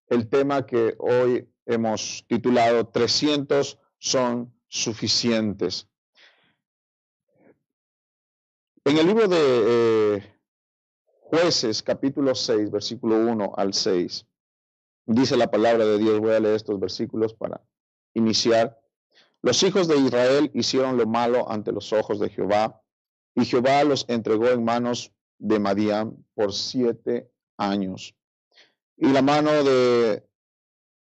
el tema que hoy hemos titulado 300 son suficientes. En el libro de Jueces, capítulo 6, versículo 1 al 6, dice la palabra de Dios. Voy a leer estos versículos para iniciar. Los hijos de Israel hicieron lo malo ante los ojos de Jehová, y Jehová los entregó en manos de Madián por 7 años. Y la mano de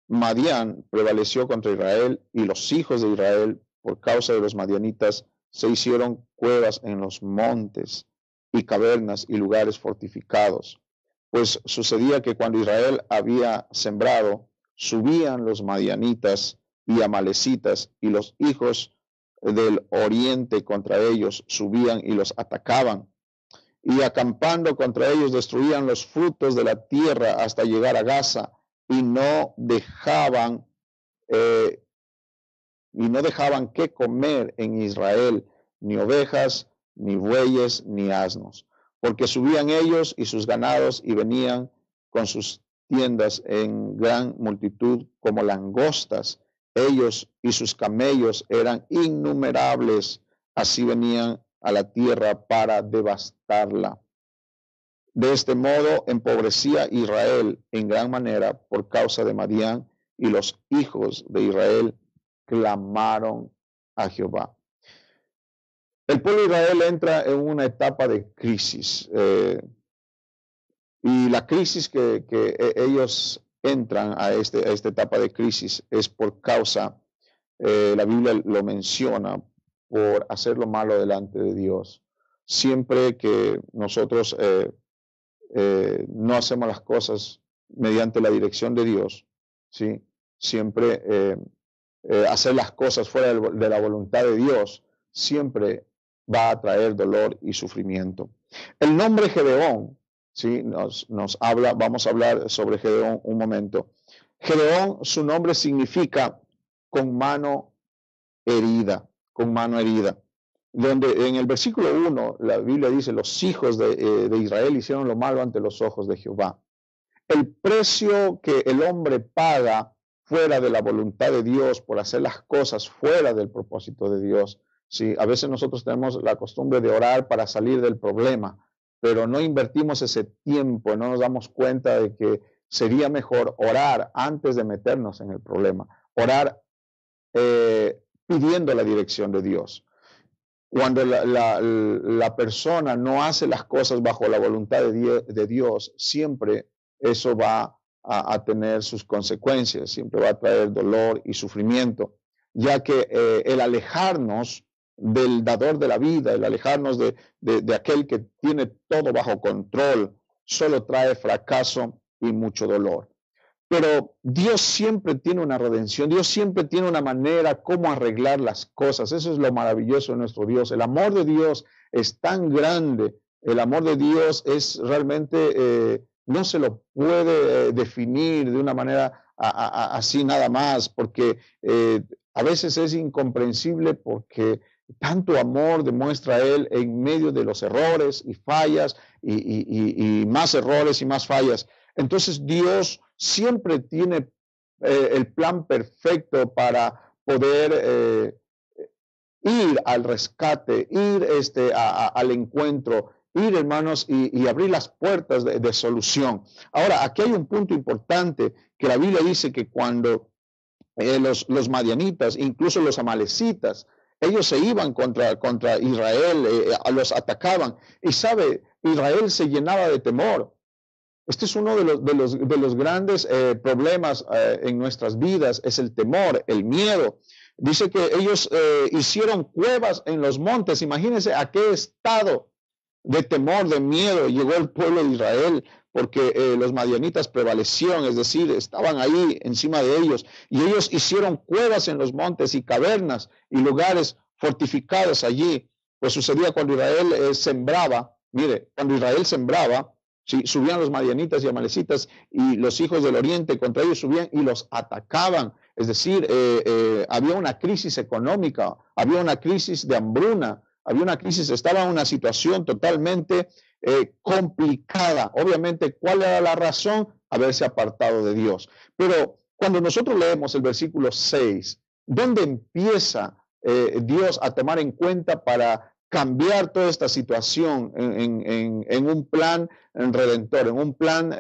Madián prevaleció contra Israel, y los hijos de Israel, por causa de los madianitas, se hicieron cuevas en los montes y cavernas y lugares fortificados. Pues sucedía que cuando Israel había sembrado, subían los madianitas y amalecitas, y los hijos del oriente contra ellos subían y los atacaban. Y acampando contra ellos destruían los frutos de la tierra hasta llegar a Gaza, y no dejaban qué comer en Israel, ni ovejas, ni bueyes, ni asnos, porque subían ellos y sus ganados y venían con sus tiendas en gran multitud como langostas. Ellos y sus camellos eran innumerables, así venían a la tierra para devastarla. De este modo empobrecía Israel en gran manera por causa de Madián, y los hijos de Israel clamaron a Jehová. El pueblo de Israel entra en una etapa de crisis, y la crisis que ellos entran a esta etapa de crisis es por causa, la Biblia lo menciona, por hacer lo malo delante de Dios. Siempre que nosotros no hacemos las cosas mediante la dirección de Dios, ¿sí? Siempre hacer las cosas fuera de la voluntad de Dios siempre va a traer dolor y sufrimiento. El nombre Gedeón, ¿sí? nos habla, vamos a hablar sobre Gedeón un momento. Gedeón, su nombre significa con mano herida, con mano herida. Donde en el versículo 1 la Biblia dice: los hijos de Israel hicieron lo malo ante los ojos de Jehová. El precio que el hombre paga fuera de la voluntad de Dios por hacer las cosas fuera del propósito de Dios. Sí, a veces nosotros tenemos la costumbre de orar para salir del problema, pero no invertimos ese tiempo, no nos damos cuenta de que sería mejor orar antes de meternos en el problema, orar pidiendo la dirección de Dios. Cuando la persona no hace las cosas bajo la voluntad de Dios, siempre eso va a tener sus consecuencias, siempre va a traer dolor y sufrimiento, ya que el alejarnos del dador de la vida, el alejarnos de aquel que tiene todo bajo control, solo trae fracaso y mucho dolor. Pero Dios siempre tiene una redención, Dios siempre tiene una manera cómo arreglar las cosas. Eso es lo maravilloso de nuestro Dios. El amor de Dios es tan grande, el amor de Dios es realmente, no se lo puede definir de una manera así nada más, porque a veces es incomprensible, porque tanto amor demuestra Él en medio de los errores y fallas y más errores y más fallas. Entonces Dios siempre tiene el plan perfecto para poder ir al rescate, ir al encuentro, ir, hermanos, y abrir las puertas de solución. Ahora, aquí hay un punto importante, que la Biblia dice que cuando los madianitas, incluso los amalecitas, ellos se iban contra Israel, los atacaban, y sabe, Israel se llenaba de temor. Este es uno de los grandes problemas en nuestras vidas, es el temor, el miedo. Dice que ellos hicieron cuevas en los montes. Imagínense a qué estado de temor, de miedo llegó el pueblo de Israel, porque los madianitas prevalecieron, es decir, estaban ahí encima de ellos, y ellos hicieron cuevas en los montes y cavernas y lugares fortificados allí. Pues sucedía cuando Israel sembraba, mire, cuando Israel sembraba, sí, subían los madianitas y amalecitas, y los hijos del oriente contra ellos subían y los atacaban. Es decir, había una crisis económica, había una crisis de hambruna, había una crisis, estaba en una situación totalmente complicada. Obviamente, ¿cuál era la razón? haberse apartado de Dios. Pero cuando nosotros leemos el versículo 6, ¿dónde empieza Dios a tomar en cuenta para cambiar toda esta situación en un plan redentor, en un plan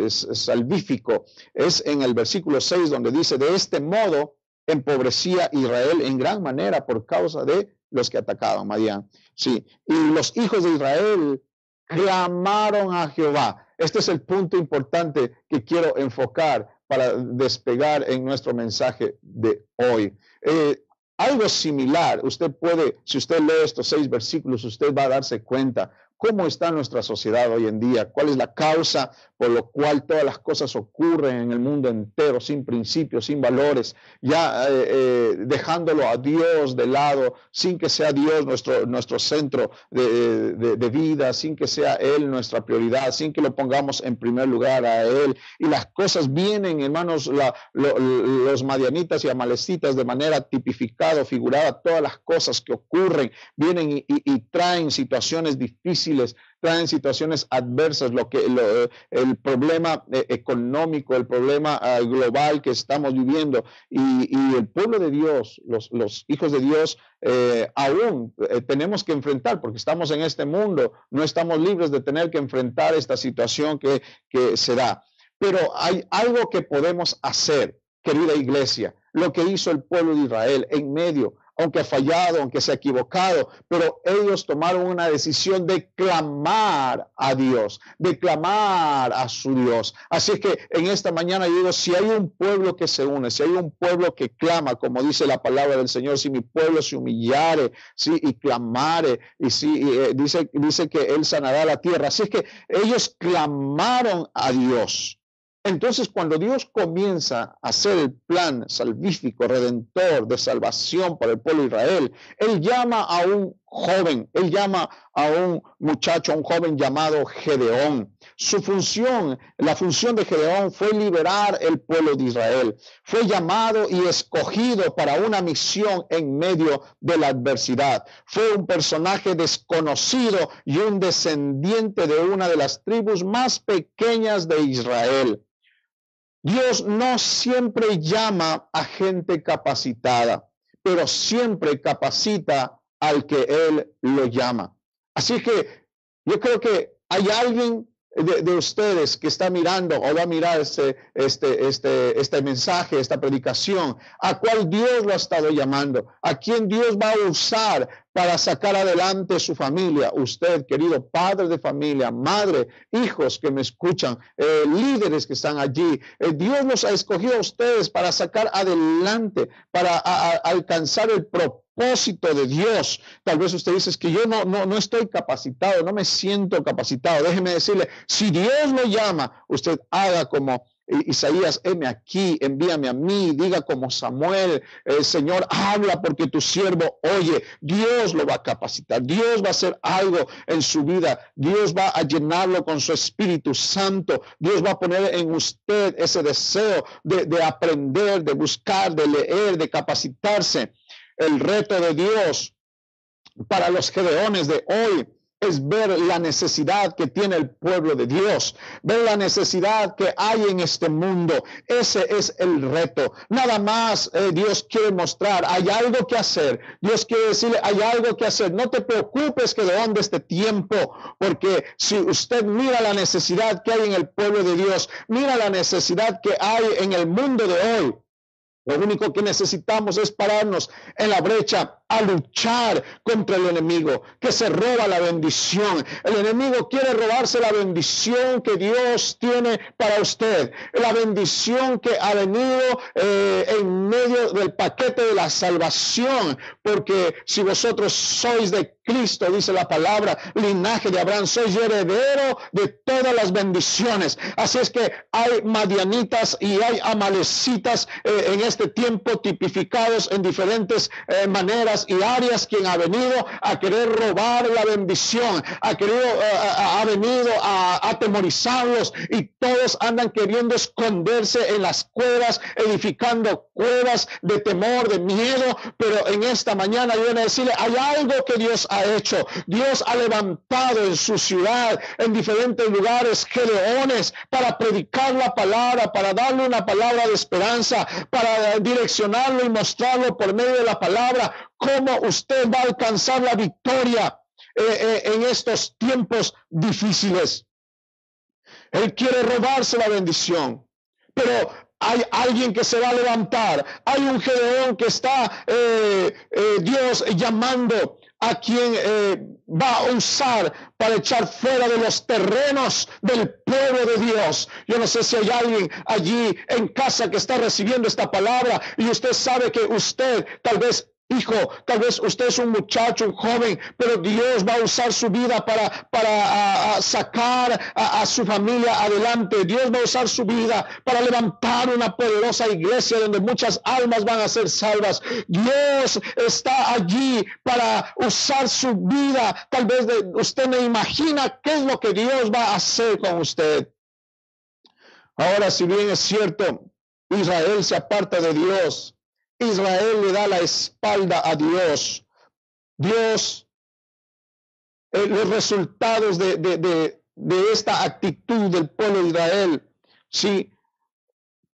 salvífico? Es en el versículo 6 donde dice: de este modo empobrecía Israel en gran manera por causa de los que atacaban Madián. Sí, y los hijos de Israel clamaron a Jehová. Este es el punto importante que quiero enfocar para despegar en nuestro mensaje de hoy. Algo similar, usted puede, si usted lee estos 6 versículos, usted va a darse cuenta cómo está nuestra sociedad hoy en día, cuál es la causa por lo cual todas las cosas ocurren en el mundo entero, sin principios, sin valores, ya dejándolo a Dios de lado, sin que sea Dios nuestro centro de vida, sin que sea Él nuestra prioridad, sin que lo pongamos en primer lugar a Él. Y las cosas vienen, hermanos, los madianitas y amalecitas, de manera tipificada o figurada, todas las cosas que ocurren, vienen y traen situaciones difíciles, traen situaciones adversas, el problema económico, el problema global que estamos viviendo, y el pueblo de Dios, los hijos de Dios, aún tenemos que enfrentar, porque estamos en este mundo, no estamos libres de tener que enfrentar esta situación que se da. Pero hay algo que podemos hacer, querida iglesia, lo que hizo el pueblo de Israel en medio, aunque ha fallado, aunque se ha equivocado, pero ellos tomaron una decisión de clamar a Dios, de clamar a su Dios. Así que en esta mañana yo digo, si hay un pueblo que se une, si hay un pueblo que clama, como dice la palabra del Señor, si mi pueblo se humillare, sí, y clamare, y sí, dice que Él sanará la tierra. Así que ellos clamaron a Dios. Entonces, cuando Dios comienza a hacer el plan salvífico, redentor, de salvación para el pueblo de Israel, Él llama a un joven, Él llama a un muchacho, a un joven llamado Gedeón. Su función, la función de Gedeón, fue liberar el pueblo de Israel. Fue llamado y escogido para una misión en medio de la adversidad. Fue un personaje desconocido y un descendiente de una de las tribus más pequeñas de Israel. Dios no siempre llama a gente capacitada, pero siempre capacita al que Él lo llama. Así que yo creo que hay alguien de ustedes que está mirando o va a mirar este mensaje, esta predicación, a cual Dios lo ha estado llamando, a quien Dios va a usar para sacar adelante su familia. Usted, querido padre de familia, madre, hijos que me escuchan, líderes que están allí, Dios los ha escogido a ustedes para sacar adelante, para alcanzar el propósito de Dios. Tal vez usted dice que yo no estoy capacitado, no me siento capacitado. Déjeme decirle, si Dios lo llama, usted haga como Isaías: heme aquí, envíame a mí. Diga como Samuel: Señor, habla porque tu siervo oye. Dios lo va a capacitar, Dios va a hacer algo en su vida, Dios va a llenarlo con su Espíritu Santo, Dios va a poner en usted ese deseo de aprender, de buscar, de leer, de capacitarse. El reto de Dios para los Gedeones de hoy es ver la necesidad que tiene el pueblo de Dios, ver la necesidad que hay en este mundo. Ese es el reto. Nada más Dios quiere mostrar, hay algo que hacer. Dios quiere decirle, hay algo que hacer. No te preocupes, Gedeón, de este tiempo, porque si usted mira la necesidad que hay en el pueblo de Dios, mira la necesidad que hay en el mundo de hoy, lo único que necesitamos es pararnos en la brecha a luchar contra el enemigo que se roba la bendición. El enemigo quiere robarse la bendición que Dios tiene para usted, la bendición que ha venido en medio del paquete de la salvación, porque si vosotros sois de Cristo, dice la palabra, linaje de Abraham, sois heredero de todas las bendiciones. Así es que hay madianitas y hay amalecitas en este tiempo, tipificados en diferentes maneras y áreas, quien ha venido a querer robar la bendición, ha venido a atemorizarlos, y todos andan queriendo esconderse en las cuevas, edificando cuevas de temor, de miedo. Pero en esta mañana yo voy a decirle, hay algo que Dios ha ha hecho. Dios ha levantado en su ciudad, en diferentes lugares, gedeones para predicar la palabra, para darle una palabra de esperanza, para direccionarlo y mostrarlo por medio de la palabra, cómo usted va a alcanzar la victoria en estos tiempos difíciles. Él quiere robarse la bendición, pero hay alguien que se va a levantar. Hay un Gedeón que está Dios llamando, a quien va a usar para echar fuera de los terrenos del pueblo de Dios. Yo no sé si hay alguien allí en casa que está recibiendo esta palabra y usted sabe que usted tal vez, hijo, tal vez usted es un muchacho, un joven, pero Dios va a usar su vida para sacar a su familia adelante. Dios va a usar su vida para levantar una poderosa iglesia donde muchas almas van a ser salvas. Dios está allí para usar su vida. Tal vez usted no imagina qué es lo que Dios va a hacer con usted. Ahora, si bien es cierto, Israel se aparta de Dios, Israel le da la espalda a Dios. Dios, los resultados de esta actitud del pueblo de Israel, sí,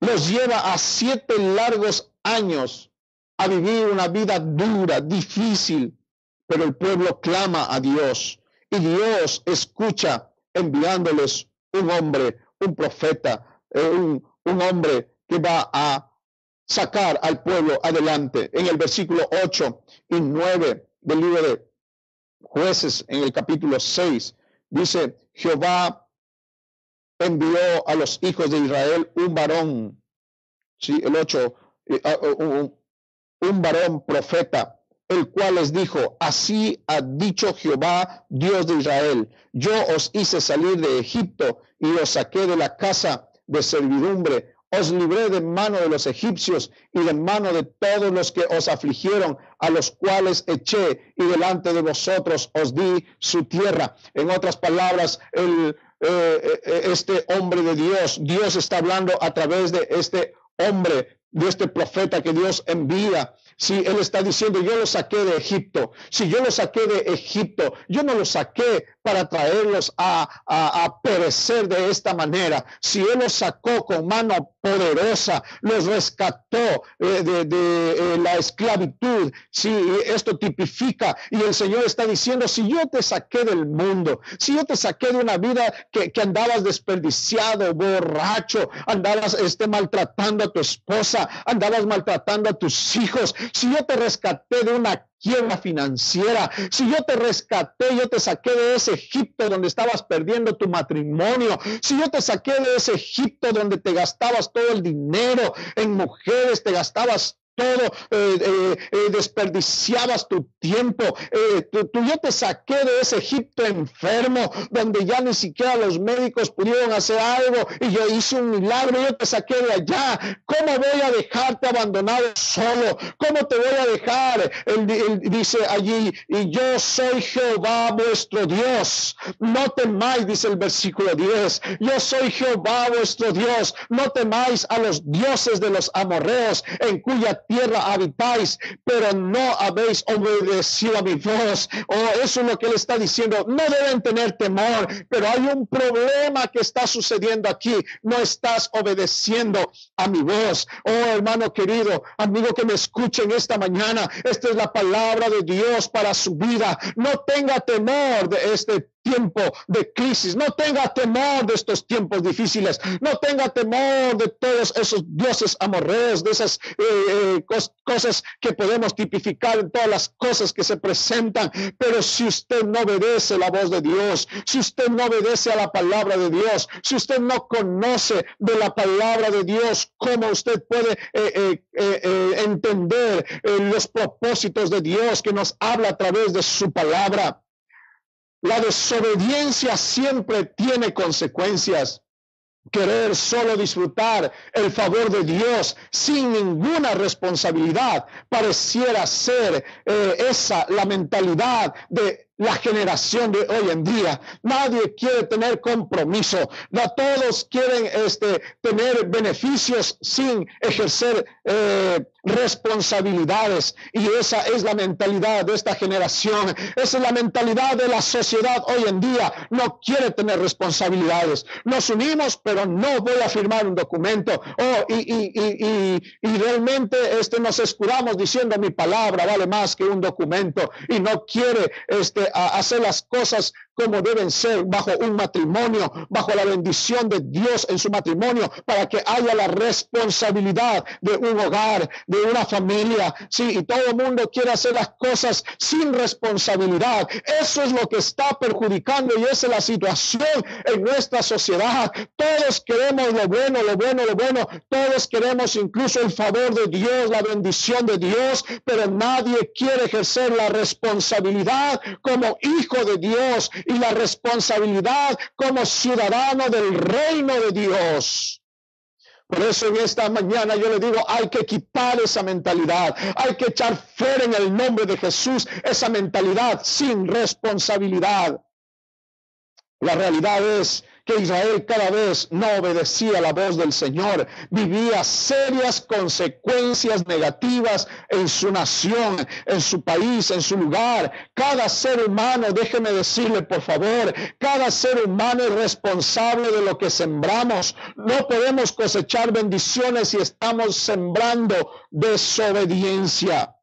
los lleva a 7 largos años a vivir una vida dura, difícil, pero el pueblo clama a Dios y Dios escucha enviándoles un hombre, un profeta, un hombre que va a sacar al pueblo adelante. En el versículo 8 y 9 del libro de Jueces, en el capítulo 6, dice: Jehová envió a los hijos de Israel un varón, sí, el 8, un varón profeta, el cual les dijo: así ha dicho Jehová, Dios de Israel, yo os hice salir de Egipto y os saqué de la casa de servidumbre, os libré de mano de los egipcios y de mano de todos los que os afligieron, a los cuales eché, y delante de vosotros os di su tierra. En otras palabras, este hombre de Dios, Dios está hablando a través de este hombre, de este profeta que Dios envía. Si Él está diciendo: yo los saqué de Egipto. Si yo los saqué de Egipto, yo no los saqué para traerlos a perecer de esta manera. Si Él los sacó con mano poderosa, los rescató de la esclavitud. Si esto tipifica, y el Señor está diciendo: si yo te saqué del mundo, si yo te saqué de una vida que andabas desperdiciado, borracho, andabas maltratando a tu esposa, andabas maltratando a tus hijos, si yo te rescaté de una quiebra financiera, si yo te rescaté, yo te saqué de ese Egipto donde estabas perdiendo tu matrimonio, si yo te saqué de ese Egipto donde te gastabas todo el dinero en mujeres, te gastabas todo, desperdiciabas tu tiempo, yo te saqué de ese Egipto enfermo donde ya ni siquiera los médicos pudieron hacer algo y yo hice un milagro, yo te saqué de allá. ¿Cómo voy a dejarte abandonado solo? ¿Cómo te voy a dejar? Él dice allí: y yo soy Jehová vuestro Dios, no temáis, dice el versículo 10, yo soy Jehová vuestro Dios, no temáis a los dioses de los amorreos en cuya tierra habitáis, pero no habéis obedecido a mi voz. Eso es lo que él está diciendo. No deben tener temor, pero hay un problema que está sucediendo aquí. No estás obedeciendo a mi voz. Hermano querido, amigo que me escuchen esta mañana, esta es la palabra de Dios para su vida. No tenga temor de este tiempo de crisis, no tenga temor de estos tiempos difíciles, no tenga temor de todos esos dioses amorreos, de esas cosas que podemos tipificar en todas las cosas que se presentan. Pero si usted no obedece la voz de Dios, si usted no obedece a la palabra de Dios, si usted no conoce de la palabra de Dios, ¿cómo usted puede entender los propósitos de Dios que nos habla a través de su palabra? La desobediencia siempre tiene consecuencias. Querer solo disfrutar el favor de Dios sin ninguna responsabilidad pareciera ser esa la mentalidad de la generación de hoy en día. Nadie quiere tener compromiso. No todos quieren tener beneficios sin ejercer responsabilidades. Y esa es la mentalidad de esta generación. Esa es la mentalidad de la sociedad hoy en día. No quiere tener responsabilidades. Nos unimos, pero no voy a firmar un documento. Y realmente nos escudamos diciendo mi palabra vale más que un documento. Y no quiere hacer las cosas como deben ser bajo un matrimonio, bajo la bendición de Dios en su matrimonio, para que haya la responsabilidad de un hogar, de una familia. Sí, y todo el mundo quiere hacer las cosas sin responsabilidad. Eso es lo que está perjudicando y esa es la situación en nuestra sociedad. Todos queremos lo bueno, lo bueno, lo bueno. Todos queremos incluso el favor de Dios, la bendición de Dios, pero nadie quiere ejercer la responsabilidad como hijo de Dios y la responsabilidad como ciudadano del reino de Dios. Por eso en esta mañana yo le digo, hay que quitar esa mentalidad, hay que echar fuera en el nombre de Jesús esa mentalidad sin responsabilidad. La realidad es que Israel cada vez no obedecía la voz del Señor, vivía serias consecuencias negativas en su nación, en su país, en su lugar. Cada ser humano, déjeme decirle por favor, cada ser humano es responsable de lo que sembramos. No podemos cosechar bendiciones si estamos sembrando desobediencia.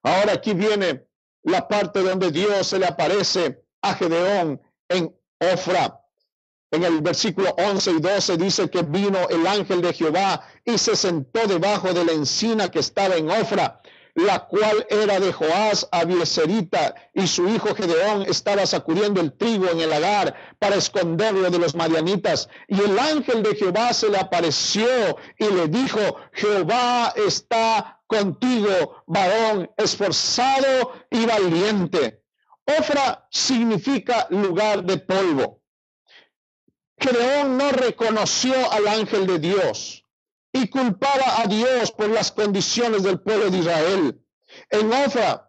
Ahora aquí viene la parte donde Dios se le aparece a Gedeón en Ofra. En el versículo 11 y 12 dice que vino el ángel de Jehová y se sentó debajo de la encina que estaba en Ofra, la cual era de Joás Abieserita, y su hijo Gedeón estaba sacudiendo el trigo en el lagar para esconderlo de los madianitas. Y el ángel de Jehová se le apareció y le dijo: Jehová está contigo, varón esforzado y valiente. Ofra significa lugar de polvo. Gedeón no reconoció al ángel de Dios y culpaba a Dios por las condiciones del pueblo de Israel. En Ofra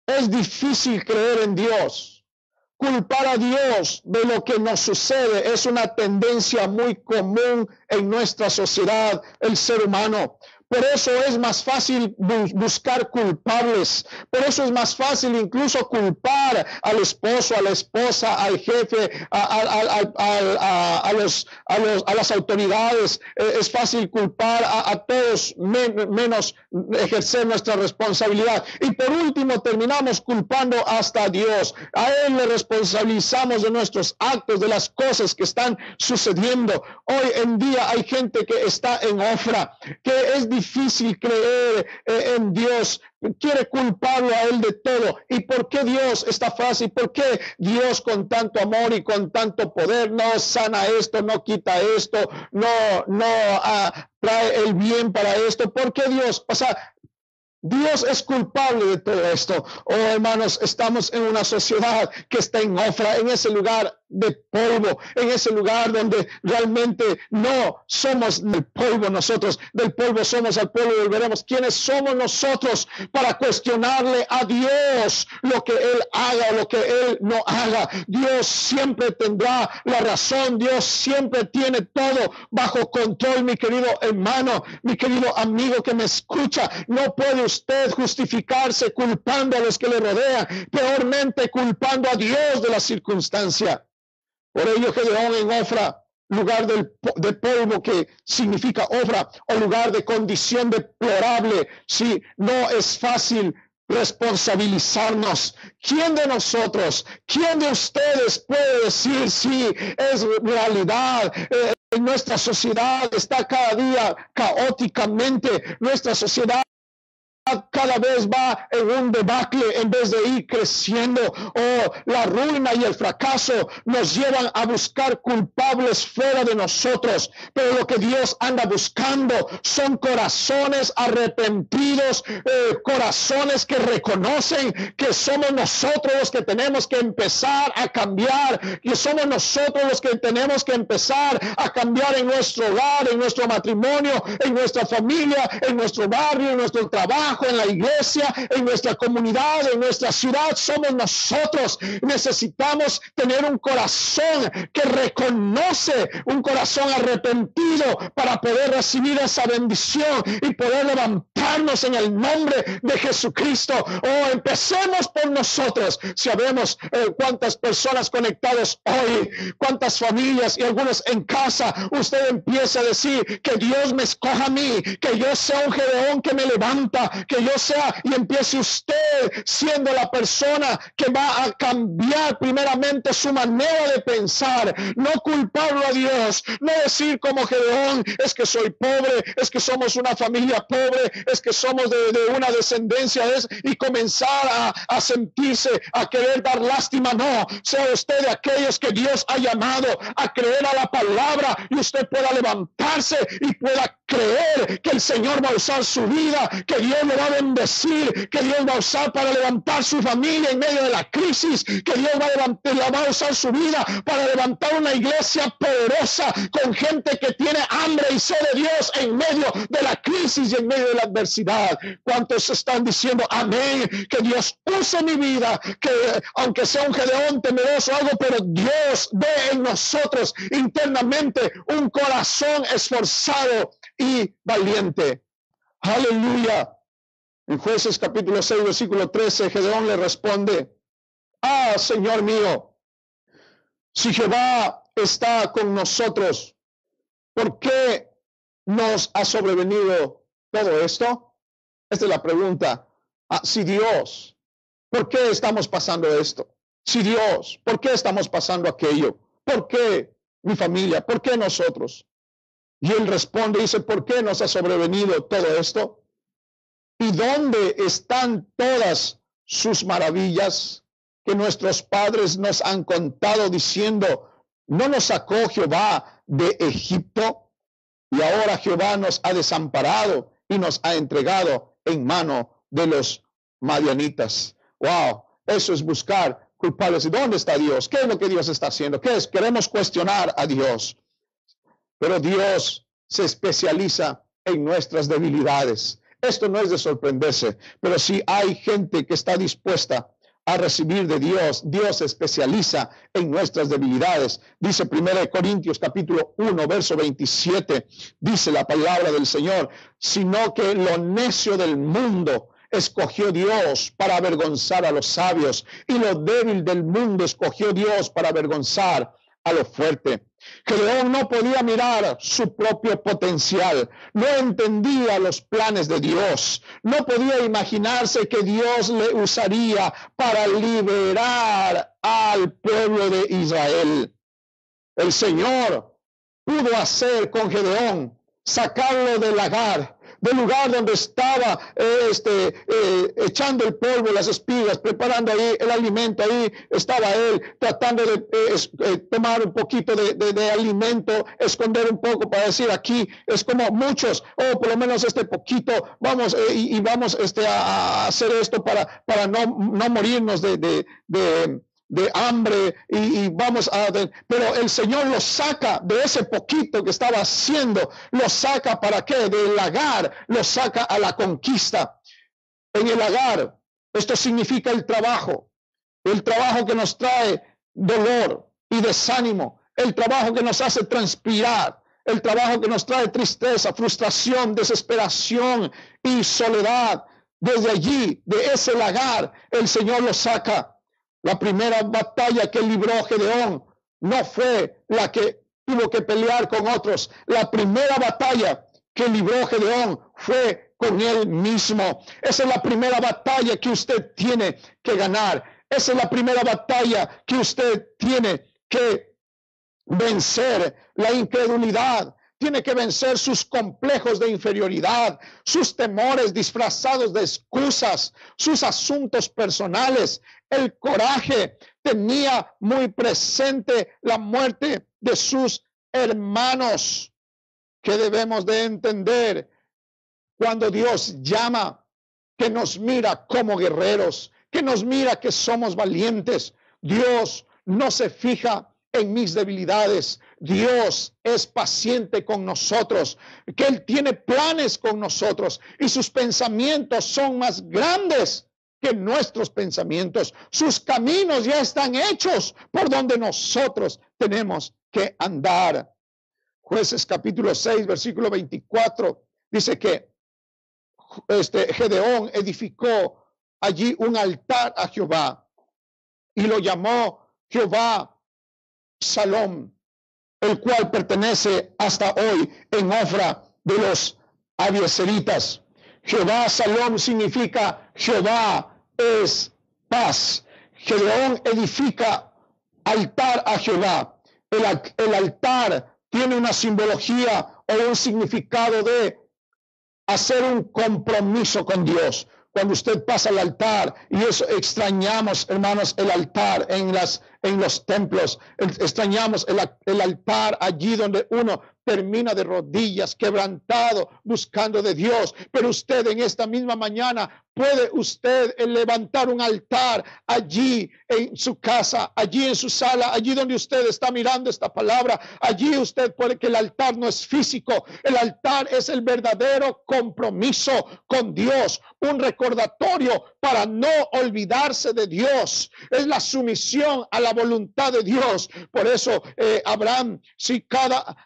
es difícil creer en Dios. Culpar a Dios de lo que nos sucede es una tendencia muy común en nuestra sociedad, el ser humano. Por eso es más fácil buscar culpables. Por eso es más fácil incluso culpar al esposo, a la esposa, al jefe, a las autoridades. Es fácil culpar a todos menos ejercer nuestra responsabilidad. Y por último terminamos culpando hasta a Dios. A Él le responsabilizamos de nuestros actos, de las cosas que están sucediendo. Hoy en día hay gente que está en Ofra, que es difícil creer en Dios, quiere culparlo a Él de todo. ¿Y por qué Dios está fácil? ¿Por qué Dios con tanto amor y con tanto poder no sana esto, no quita esto, no trae el bien para esto? ¿Por qué Dios? O sea, Dios es culpable de todo esto. Oh, hermanos, estamos en una sociedad que está en Ofra, en ese lugar de polvo, en ese lugar donde realmente no somos del polvo nosotros, del polvo somos, al polvo volveremos. ¿Quiénes somos nosotros para cuestionarle a Dios lo que Él haga o lo que Él no haga? Dios siempre tendrá la razón, Dios siempre tiene todo bajo control, mi querido hermano, mi querido amigo que me escucha. No puede usted justificarse culpando a los que le rodean, peormente culpando a Dios de la circunstancia. Por ello Gedeón en Ofra, lugar de polvo que significa Ofra, o lugar de condición deplorable, sí, no es fácil responsabilizarnos. ¿Quién de nosotros, quién de ustedes puede decir sí, es realidad? En nuestra sociedad está cada día caóticamente, nuestra sociedad cada vez va en un debacle en vez de ir creciendo. Oh, la ruina y el fracaso nos llevan a buscar culpables fuera de nosotros, pero lo que Dios anda buscando son corazones arrepentidos, corazones que reconocen que somos nosotros los que tenemos que empezar a cambiar, que somos nosotros los que tenemos que empezar a cambiar en nuestro hogar, en nuestro matrimonio, en nuestra familia, en nuestro barrio, en nuestro trabajo, trabajo, en la iglesia, en nuestra comunidad, en nuestra ciudad, somos nosotros. Necesitamos tener un corazón que reconoce, un corazón arrepentido para poder recibir esa bendición y poder levantarnos en el nombre de Jesucristo. Oh, empecemos por nosotros. Sabemos cuántas personas conectadas hoy, cuántas familias y algunos en casa. Usted empieza a decir que Dios me escoja a mí, que yo sea un Gedeón que me levanta, que yo sea, y empiece usted siendo la persona que va a cambiar primeramente su manera de pensar, no culparlo a Dios, no decir como Gedeón, es que soy pobre, es que somos una familia pobre, es que somos de una descendencia, y comenzar a sentirse, a querer dar lástima. No, sea usted de aquellos que Dios ha llamado a creer a la palabra, y usted pueda levantarse y pueda creer que el Señor va a usar su vida, que Dios le va a bendecir, que Dios va a usar para levantar su familia en medio de la crisis, que Dios va a usar su vida para levantar una iglesia poderosa con gente que tiene hambre y sed de Dios en medio de la crisis y en medio de la adversidad. ¿Cuántos están diciendo amén? Que Dios use mi vida, que aunque sea un Gedeón temeroso o algo, pero Dios ve en nosotros internamente un corazón esforzado y valiente. Aleluya. En Jueces capítulo 6, versículo 13, Gedeón le responde: Señor mío, si Jehová está con nosotros, ¿por qué nos ha sobrevenido todo esto? Esta es la pregunta. Si Dios, ¿por qué estamos pasando esto? Si Dios, ¿por qué estamos pasando aquello? ¿Por qué mi familia? ¿Por qué nosotros? Y él responde y dice: ¿por qué nos ha sobrevenido todo esto? ¿Y dónde están todas sus maravillas que nuestros padres nos han contado diciendo: ¿no nos sacó Jehová de Egipto? Y ahora Jehová nos ha desamparado y nos ha entregado en mano de los madianitas. Wow, eso es buscar culpables. ¿Y dónde está Dios? ¿Qué es lo que Dios está haciendo? ¿Qué es? Queremos cuestionar a Dios. Pero Dios se especializa en nuestras debilidades. Esto no es de sorprenderse, pero si hay gente que está dispuesta a recibir de Dios, Dios se especializa en nuestras debilidades. Dice 1 Corintios capítulo 1, verso 27, dice la palabra del Señor: sino que lo necio del mundo escogió Dios para avergonzar a los sabios, y lo débil del mundo escogió Dios para avergonzar a lo fuerte. Gedeón no podía mirar su propio potencial, no entendía los planes de Dios, no podía imaginarse que Dios le usaría para liberar al pueblo de Israel. El Señor pudo hacer con Gedeón, sacarlo del lugar donde estaba echando el polvo, las espigas, preparando ahí el alimento. Ahí estaba él tratando de tomar un poquito de alimento, esconder un poco para decir: aquí es como muchos, o por lo menos este poquito, vamos y vamos a hacer esto para no morirnos de hambre y vamos a... Pero el Señor lo saca de ese poquito que estaba haciendo, lo saca ¿para qué? Del lagar, lo saca a la conquista. En el lagar, esto significa el trabajo que nos trae dolor y desánimo, el trabajo que nos hace transpirar, el trabajo que nos trae tristeza, frustración, desesperación y soledad. Desde allí, de ese lagar, el Señor lo saca. La primera batalla que libró Gedeón no fue la que tuvo que pelear con otros. La primera batalla que libró Gedeón fue con él mismo. Esa es la primera batalla que usted tiene que ganar. Esa es la primera batalla que usted tiene que vencer. La incredulidad. Tiene que vencer sus complejos de inferioridad, sus temores disfrazados de excusas, sus asuntos personales. El coraje. Tenía muy presente la muerte de sus hermanos. Que debemos de entender cuando Dios llama, que nos mira como guerreros, que nos mira que somos valientes. Dios no se fija en mis debilidades. Dios es paciente con nosotros, que Él tiene planes con nosotros y sus pensamientos son más grandes que nuestros pensamientos. Sus caminos ya están hechos por donde nosotros tenemos que andar. Jueces capítulo 6, versículo 24, dice que Gedeón edificó allí un altar a Jehová y lo llamó Jehová Salom, el cual pertenece hasta hoy en Ofra de los abiezeritas. Jehová Salom significa Jehová es paz. Gedeón edifica altar a Jehová. El altar tiene una simbología o un significado de hacer un compromiso con Dios. Cuando usted pasa al altar, y eso extrañamos, hermanos, el altar en los templos, extrañamos el altar allí donde uno termina de rodillas, quebrantado, buscando de Dios. Pero usted en esta misma mañana puede usted levantar un altar allí en su casa, allí en su sala, allí donde usted está mirando esta palabra. Allí usted puede, que el altar no es físico, el altar es el verdadero compromiso con Dios, un recordatorio para no olvidarse de Dios. Es la sumisión a la voluntad de Dios. Por eso Abraham, si cada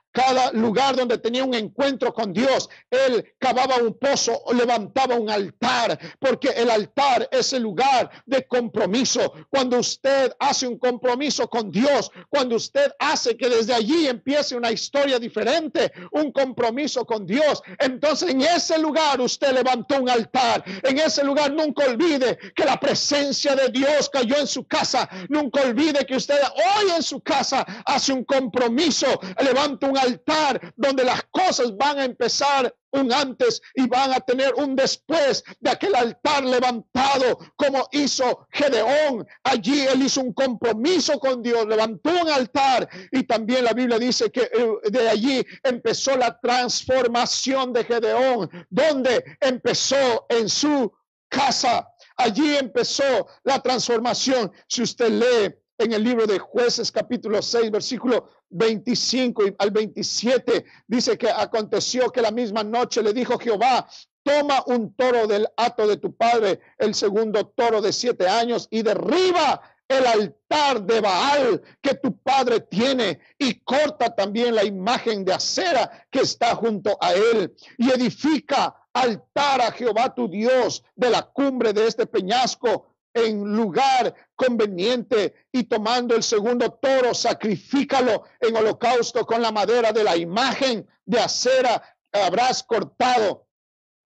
lugar donde tenía un encuentro con Dios, él cavaba un pozo o levantaba un altar, porque el altar es el lugar de compromiso. Cuando usted hace un compromiso con Dios, cuando usted hace que desde allí empiece una historia diferente, un compromiso con Dios, entonces en ese lugar usted levantó un altar. En ese lugar nunca olvide que la presencia de Dios cayó en su casa. Nunca olvide que usted hoy en su casa hace un compromiso, levanta un altar donde las cosas van a empezar un antes y van a tener un después de aquel altar levantado, como hizo Gedeón. Allí él hizo un compromiso con Dios, levantó un altar, y también la Biblia dice que de allí empezó la transformación de Gedeón, donde empezó en su casa. Allí empezó la transformación. Si usted lee en el libro de Jueces capítulo 6 versículo 25 al 27, dice que aconteció que la misma noche le dijo Jehová: toma un toro del hato de tu padre, el segundo toro de 7 años, y derriba el altar de Baal que tu padre tiene, y corta también la imagen de acera que está junto a él, y edifica altar a Jehová tu Dios de la cumbre de este peñasco en lugar conveniente, y tomando el segundo toro, sacrifícalo en holocausto con la madera de la imagen de acera habrás cortado.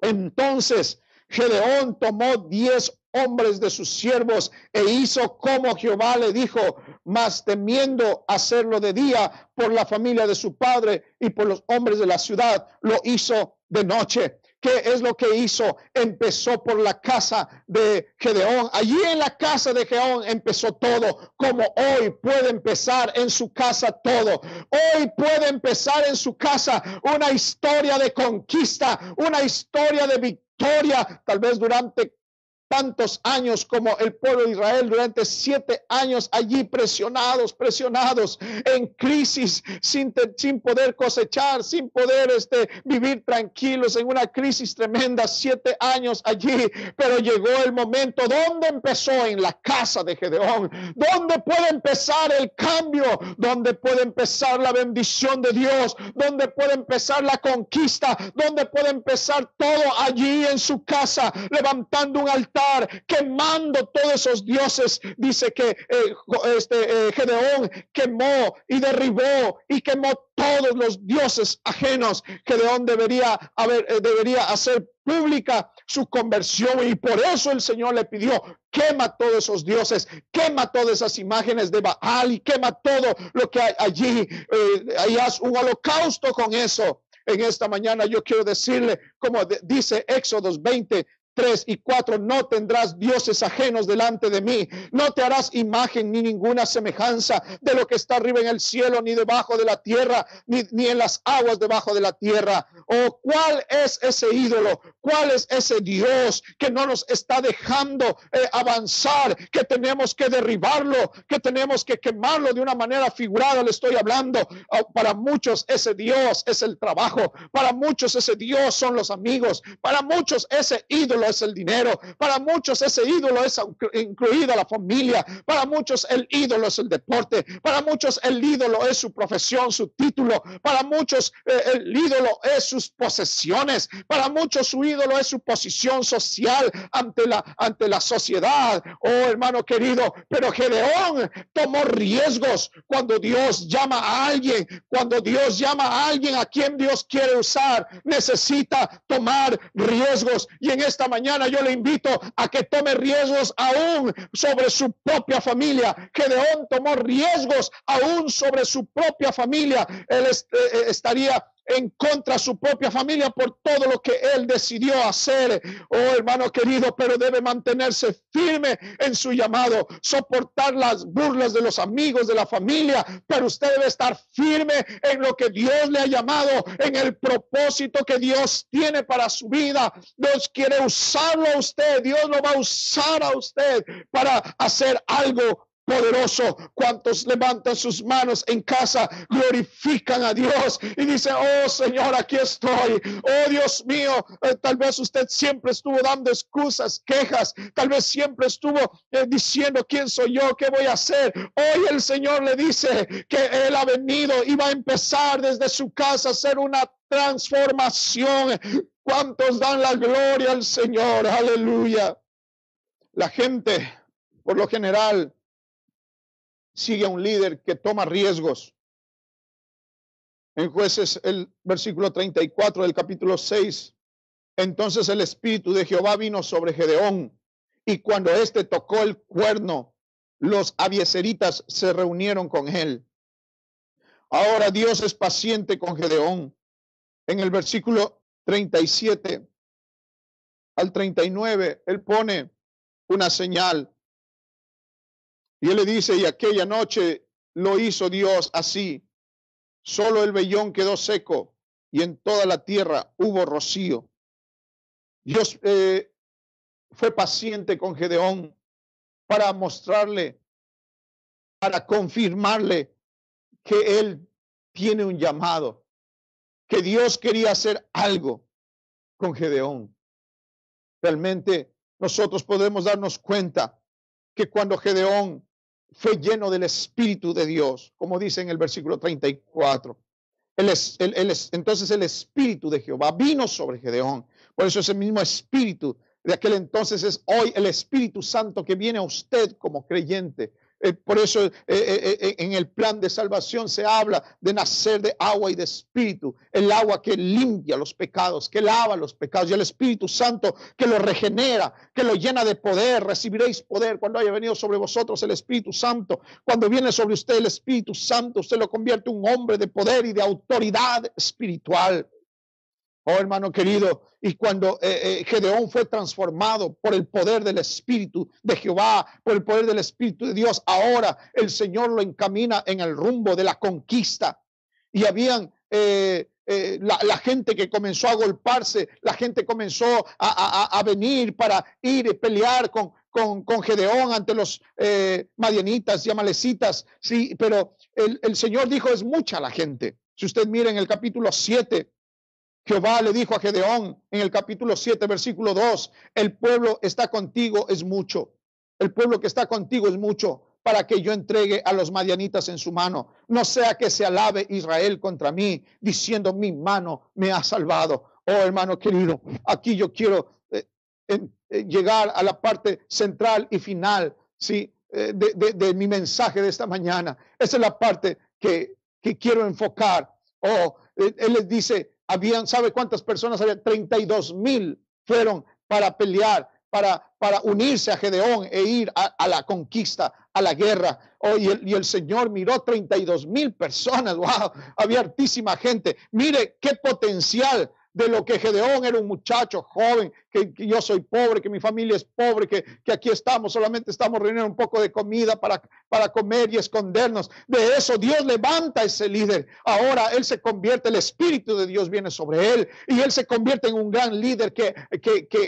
Entonces Gedeón tomó 10 hombres de sus siervos e hizo como Jehová le dijo, mas temiendo hacerlo de día por la familia de su padre y por los hombres de la ciudad, lo hizo de noche. ¿Qué es lo que hizo? Empezó por la casa de Gedeón. Allí en la casa de Gedeón empezó todo, como hoy puede empezar en su casa todo. Hoy puede empezar en su casa una historia de conquista, una historia de victoria, tal vez durante tantos años como el pueblo de Israel, durante 7 años allí presionados en crisis, sin poder cosechar, sin poder vivir tranquilos, en una crisis tremenda, 7 años allí. Pero llegó el momento donde empezó en la casa de Gedeón, donde puede empezar el cambio, donde puede empezar la bendición de Dios, donde puede empezar la conquista, donde puede empezar todo allí en su casa, levantando un altar, quemando todos esos dioses. Dice que Gedeón quemó y derribó y quemó todos los dioses ajenos. Gedeón debería hacer pública su conversión, y por eso el Señor le pidió: quema todos esos dioses, quema todas esas imágenes de Baal y quema todo lo que hay allí. Ahí haz un holocausto con eso. En esta mañana yo quiero decirle, como dice Éxodo 20, 3 y 4, no tendrás dioses ajenos delante de mí, no te harás imagen ni ninguna semejanza de lo que está arriba en el cielo, ni debajo de la tierra, ni en las aguas debajo de la tierra. ¿O cuál es ese ídolo? ¿Cuál es ese Dios que no nos está dejando avanzar, que tenemos que derribarlo, que tenemos que quemarlo de una manera figurada? Le estoy hablando. Para muchos ese Dios es el trabajo, para muchos ese Dios son los amigos, para muchos ese ídolo es el dinero, para muchos ese ídolo es incluida la familia, para muchos el ídolo es el deporte, para muchos el ídolo es su profesión, su título, para muchos el ídolo es sus posesiones, para muchos su ídolo es su posición social ante la sociedad. Oh, hermano querido, pero Gedeón tomó riesgos cuando Dios llama a alguien, cuando Dios llama a alguien a quien Dios quiere usar, necesita tomar riesgos. Y en esta mañana yo le invito a que tome riesgos aún sobre su propia familia. Gedeón tomó riesgos aún sobre su propia familia. Él estaría en contra de su propia familia por todo lo que él decidió hacer. Oh, hermano querido, pero debe mantenerse firme en su llamado, soportar las burlas de los amigos, de la familia, pero usted debe estar firme en lo que Dios le ha llamado, en el propósito que Dios tiene para su vida. Dios quiere usarlo a usted, Dios lo va a usar a usted para hacer algo poderoso. Cuantos levantan sus manos en casa, glorifican a Dios y dicen: oh Señor, aquí estoy. Oh Dios mío, tal vez usted siempre estuvo dando excusas, quejas, tal vez siempre estuvo diciendo: ¿quién soy yo? ¿Qué voy a hacer? Hoy el Señor le dice que Él ha venido y va a empezar desde su casa a hacer una transformación. ¿Cuántos dan la gloria al Señor? Aleluya. La gente, por lo general, sigue a un líder que toma riesgos. En Jueces, el versículo 34 del capítulo 6, entonces el Espíritu de Jehová vino sobre Gedeón, y cuando éste tocó el cuerno, los abiezeritas se reunieron con él. Ahora Dios es paciente con Gedeón. En el versículo 37 al 39, él pone una señal. Y él le dice: y aquella noche lo hizo Dios así. Solo el vellón quedó seco y en toda la tierra hubo rocío. Dios fue paciente con Gedeón para mostrarle, para confirmarle que él tiene un llamado, que Dios quería hacer algo con Gedeón. Realmente nosotros podemos darnos cuenta que cuando Gedeón fue lleno del Espíritu de Dios, como dice en el versículo 34, entonces el Espíritu de Jehová vino sobre Gedeón. Por eso ese mismo Espíritu de aquel entonces es hoy el Espíritu Santo que viene a usted como creyente. Por eso en el plan de salvación se habla de nacer de agua y de espíritu, el agua que limpia los pecados, que lava los pecados, y el Espíritu Santo que lo regenera, que lo llena de poder. Recibiréis poder cuando haya venido sobre vosotros el Espíritu Santo. Cuando viene sobre usted el Espíritu Santo, usted lo convierte en un hombre de poder y de autoridad espiritual. Oh, hermano querido, y cuando Gedeón fue transformado por el poder del Espíritu de Jehová, por el poder del Espíritu de Dios, ahora el Señor lo encamina en el rumbo de la conquista. Y habían la gente que comenzó a golparse, la gente comenzó a venir para ir y pelear con Gedeón ante los madianitas y amalecitas. Sí, pero el Señor dijo: es mucha la gente. Si usted mira en el capítulo 7, Jehová le dijo a Gedeón en el capítulo 7, versículo 2, el pueblo está contigo, es mucho. El pueblo que está contigo es mucho para que yo entregue a los madianitas en su mano. No sea que se alabe Israel contra mí, diciendo: mi mano me ha salvado. Oh, hermano querido, aquí yo quiero llegar a la parte central y final, ¿sí? de mi mensaje de esta mañana. Esa es la parte que quiero enfocar. Oh, él les dice: ¿sabe cuántas personas había? 32,000 fueron para pelear, para unirse a Gedeón e ir a la conquista, a la guerra. Oh, y el Señor miró 32,000 personas. Wow, había hartísima gente. Mire qué potencial de lo que Gedeón era un muchacho joven, que yo soy pobre, que mi familia es pobre, que aquí estamos, solamente estamos reuniendo un poco de comida para comer y escondernos. De eso Dios levanta a ese líder. Ahora él se convierte, el Espíritu de Dios viene sobre él y él se convierte en un gran líder que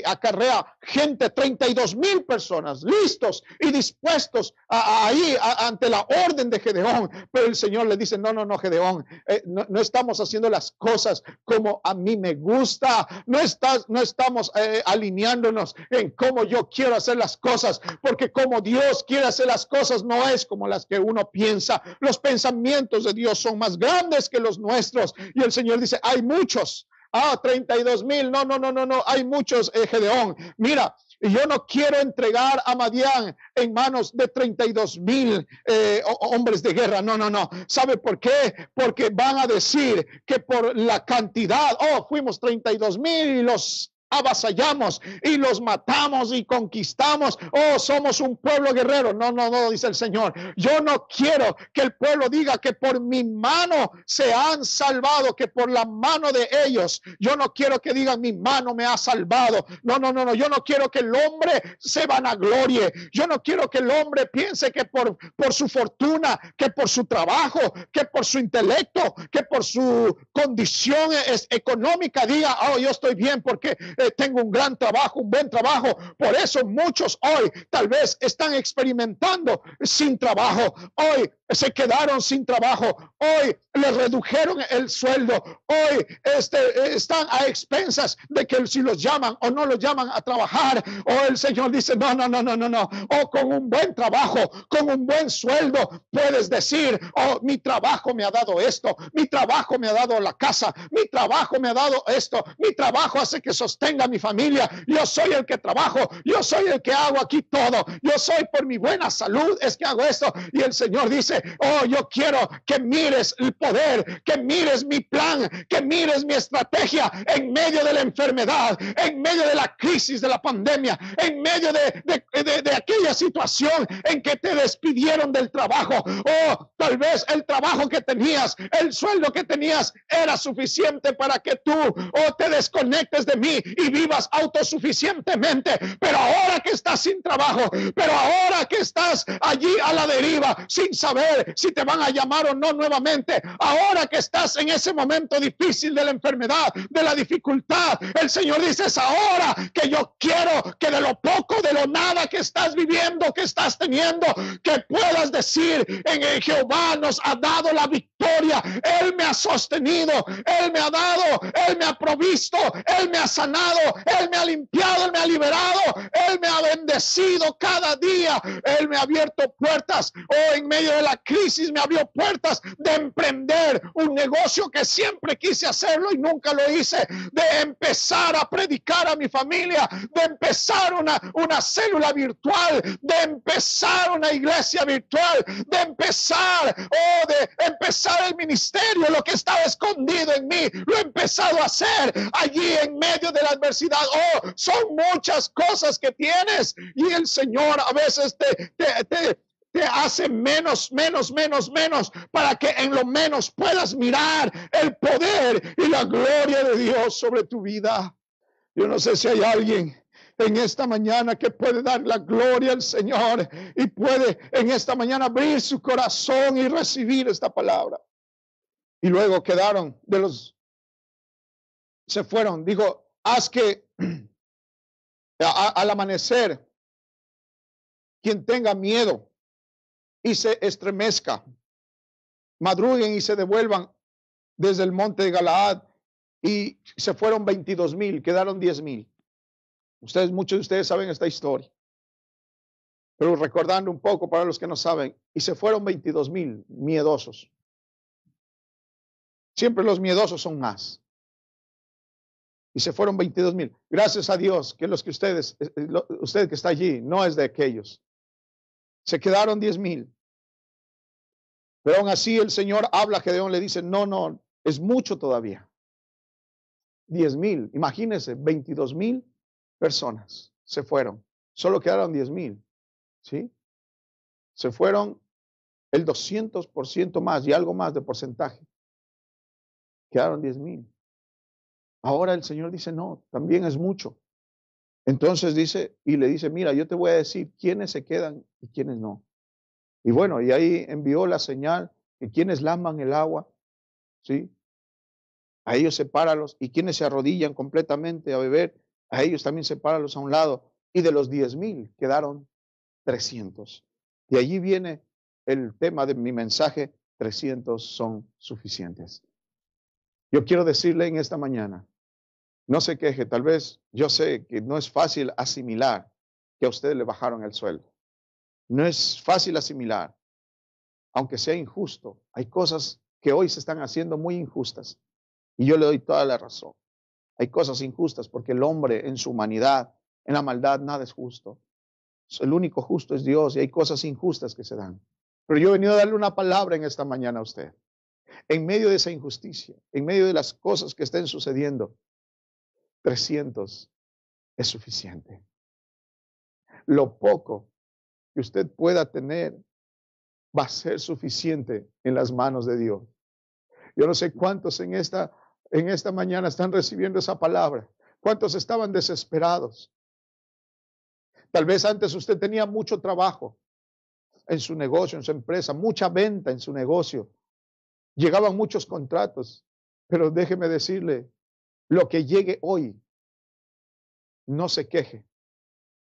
acarrea gente, 32,000 personas listos y dispuestos ahí ante la orden de Gedeón. Pero el Señor le dice, no, Gedeón, no estamos haciendo las cosas como a mí me gusta, no estamos alineándonos en cómo yo quiero hacer las cosas, porque como Dios quiere hacer las cosas no es como las que uno piensa. Los pensamientos de Dios son más grandes que los nuestros. Y el Señor dice, hay muchos. 32,000, no, hay muchos, Gedeón. Mira, yo no quiero entregar a Madián en manos de 32,000 hombres de guerra. No. ¿Sabe por qué? Porque van a decir que por la cantidad, fuimos 32,000 y los avasallamos y los matamos y conquistamos. Somos un pueblo guerrero. No, dice el Señor. Yo no quiero que el pueblo diga que por mi mano se han salvado, que por la mano de ellos. Yo no quiero que digan mi mano me ha salvado. No. Yo no quiero que el hombre se vanaglorie. Yo no quiero que el hombre piense que por su fortuna, que por su trabajo, que por su intelecto, que por su condición económica diga, yo estoy bien porque tengo un gran trabajo, un buen trabajo. Por eso muchos hoy tal vez están experimentando sin trabajo. Hoy se quedaron sin trabajo. Hoy les redujeron el sueldo. Hoy están a expensas de que si los llaman o no los llaman a trabajar. El Señor dice, no. Con un buen trabajo, con un buen sueldo, puedes decir, mi trabajo me ha dado esto. Mi trabajo me ha dado la casa. Mi trabajo me ha dado esto. Mi trabajo hace que sostenga a mi familia. Yo soy el que trabajo. Yo soy el que hago aquí todo. Yo soy por mi buena salud es que hago esto. Y el Señor dice, yo quiero que mires el poder, que mires mi plan, que mires mi estrategia en medio de la enfermedad, en medio de la crisis de la pandemia, en medio de aquella situación en que te despidieron del trabajo. Tal vez el trabajo que tenías, el sueldo que tenías era suficiente para que tú te desconectes de mí y vivas autosuficientemente. Pero ahora que estás sin trabajo, pero ahora que estás allí a la deriva sin saber si te van a llamar o no nuevamente, ahora que estás en ese momento difícil de la enfermedad, de la dificultad, el Señor dice, es ahora que yo quiero que de lo poco, de lo nada que estás viviendo, que estás teniendo, que puedas decir, en Jehová nos ha dado la victoria. Él me ha sostenido, Él me ha dado, Él me ha provisto, Él me ha sanado, Él me ha limpiado, Él me ha liberado, Él me ha bendecido cada día. Él me ha abierto puertas. En medio de la crisis me abrió puertas de emprender un negocio que siempre quise hacerlo y nunca lo hice, de empezar a predicar a mi familia, de empezar una célula virtual, de empezar una iglesia virtual, de empezar el ministerio. Lo que estaba escondido en mí lo he empezado a hacer allí en medio de la adversidad. Son muchas cosas que tienes y el Señor a veces te hace menos para que en lo menos puedas mirar el poder y la gloria de Dios sobre tu vida. Yo no sé si hay alguien en esta mañana que puede dar la gloria al Señor y puede en esta mañana abrir su corazón y recibir esta palabra. Y luego se fueron. Digo, haz que al amanecer quien tenga miedo y se estremezca, madruguen y se devuelvan desde el monte de Galaad. Y se fueron 22,000, quedaron 10,000. Muchos de ustedes saben esta historia, pero recordando un poco para los que no saben, y se fueron 22,000 miedosos. Siempre los miedosos son más. Y se fueron 22,000. Gracias a Dios que usted que está allí no es de aquellos. Se quedaron 10,000. Pero aún así el Señor habla a Gedeón, le dice, no, es mucho todavía. 10,000, imagínense, 22,000 personas se fueron. Solo quedaron 10,000. ¿Sí? Se fueron el 200% más y algo más de porcentaje. Quedaron 10,000. Ahora el Señor dice, no, también es mucho. Entonces dice, y le dice, mira, yo te voy a decir quiénes se quedan y quiénes no. Y bueno, y ahí envió la señal que quienes laman el agua, ¿sí? A ellos sepáralos, y quienes se arrodillan completamente a beber, a ellos también sepáralos a un lado. Y de los 10,000 quedaron 300. Y allí viene el tema de mi mensaje, 300 son suficientes. Yo quiero decirle en esta mañana, no se queje, tal vez yo sé que no es fácil asimilar que a usted le bajaron el sueldo. No es fácil asimilar, aunque sea injusto. Hay cosas que hoy se están haciendo muy injustas y yo le doy toda la razón. Hay cosas injustas porque el hombre en su humanidad, en la maldad, nada es justo. El único justo es Dios y hay cosas injustas que se dan. Pero yo he venido a darle una palabra en esta mañana a usted. En medio de esa injusticia, en medio de las cosas que estén sucediendo, 300 es suficiente. Lo poco que usted pueda tener va a ser suficiente en las manos de Dios. Yo no sé cuántos en esta mañana están recibiendo esa palabra. ¿Cuántos estaban desesperados? Tal vez antes usted tenía mucho trabajo en su negocio, en su empresa, mucha venta en su negocio. Llegaban muchos contratos, pero déjeme decirle, lo que llegue hoy, no se queje.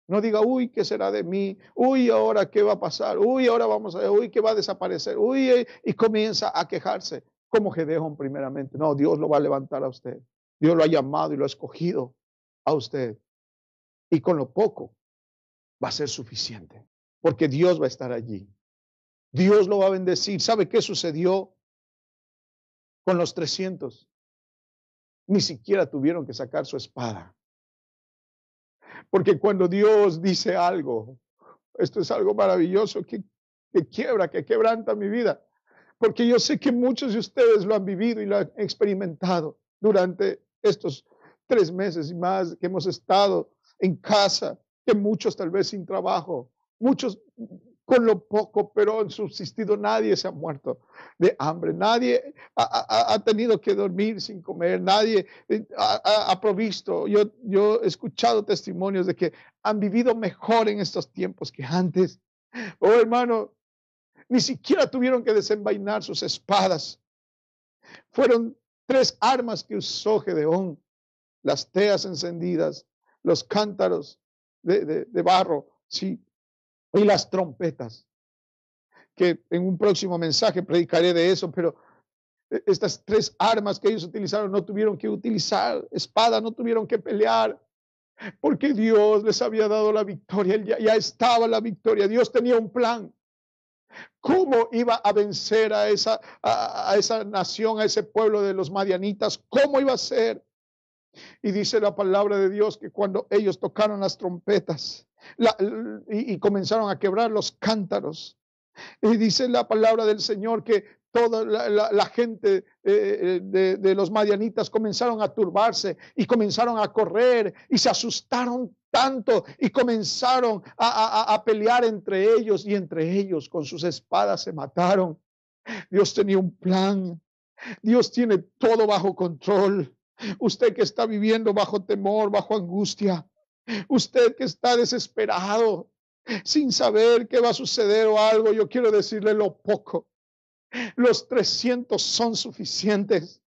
No diga, uy, ¿qué será de mí? Uy, ahora qué va a pasar? Uy, ahora vamos a ver, uy, ¿qué va a desaparecer? Uy, y comienza a quejarse, como Gedeón primeramente. No, Dios lo va a levantar a usted. Dios lo ha llamado y lo ha escogido a usted. Y con lo poco va a ser suficiente, porque Dios va a estar allí. Dios lo va a bendecir. ¿Sabe qué sucedió con los 300? Ni siquiera tuvieron que sacar su espada. Porque cuando Dios dice algo, esto es algo maravilloso que quiebra, que quebranta mi vida. Porque yo sé que muchos de ustedes lo han vivido y lo han experimentado durante estos 3 meses y más que hemos estado en casa, que muchos tal vez sin trabajo, muchos con lo poco, pero han subsistido. Nadie se ha muerto de hambre, nadie ha tenido que dormir sin comer, nadie ha provisto. Yo he escuchado testimonios de que han vivido mejor en estos tiempos que antes. Oh, hermano, ni siquiera tuvieron que desenvainar sus espadas. Fueron 3 armas que usó Gedeón: las teas encendidas, los cántaros de barro, sí, y las trompetas, que en un próximo mensaje predicaré de eso, pero estas 3 armas que ellos utilizaron, no tuvieron que utilizar espada, no tuvieron que pelear, porque Dios les había dado la victoria, ya estaba la victoria, Dios tenía un plan. ¿Cómo iba a vencer a esa nación, a ese pueblo de los madianitas? ¿Cómo iba a ser? Y dice la palabra de Dios que cuando ellos tocaron las trompetas y comenzaron a quebrar los cántaros, y dice la palabra del Señor que toda la gente de los madianitas comenzaron a turbarse y comenzaron a correr y se asustaron tanto y comenzaron a pelear entre ellos, y entre ellos con sus espadas se mataron. Dios tenía un plan. Dios tiene todo bajo control. Usted que está viviendo bajo temor, bajo angustia, usted que está desesperado, sin saber qué va a suceder o algo, yo quiero decirle lo poco. Los 300 son suficientes,